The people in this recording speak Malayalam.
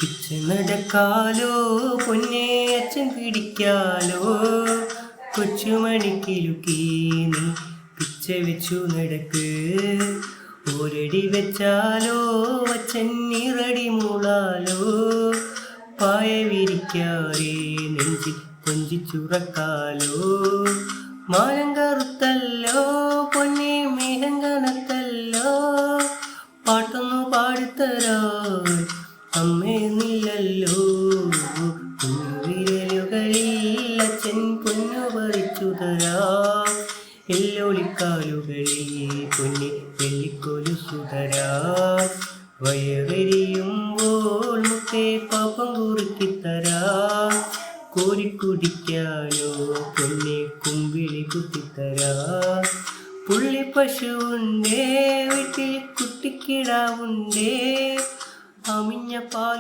പിച്ച് നടക്കാലോ പൊന്നെ അച്ഛൻ പിടിക്കാലോ കൊച്ചുമണിക്കിലുക്കി നീ പിച്ച വെച്ചു നടക്ക് ഒരടി വെച്ചാലോ അച്ഛൻ ഇറടി മൂളാലോ പായ വിരിക്കാറേ നെഞ്ചിൽ കൊഞ്ചിച്ചുറക്കാലോ മാനം കറുത്തല്ലോ പൊന്നെ മേഘം കനത്തല്ലോ പാട്ടൊന്നു പാടിത്തരാൻ അമ്മേ നീയല്ലോ കുഞ്ഞുവിരലുകളിൽ അച്ഛൻ പൊന്നു പറിച്ചു തരാം എല്ലോളിക്കാലുകളിൽ പൊന്നി വെള്ളിക്കൊലുസു തരാം വയറെരിയുമ്പോൾ മുത്തേ പാപ്പം കുറുക്കിത്തരാം കോരിക്കുടിക്കാനോ പൊന്നെ കുമ്പിളി കുത്തിത്തരാം പുള്ളി പശുവുണ്ടേ വീട്ടിൽ കുട്ടിക്കിടാവുണ്ടേ അമിഞ്ഞ പാൽ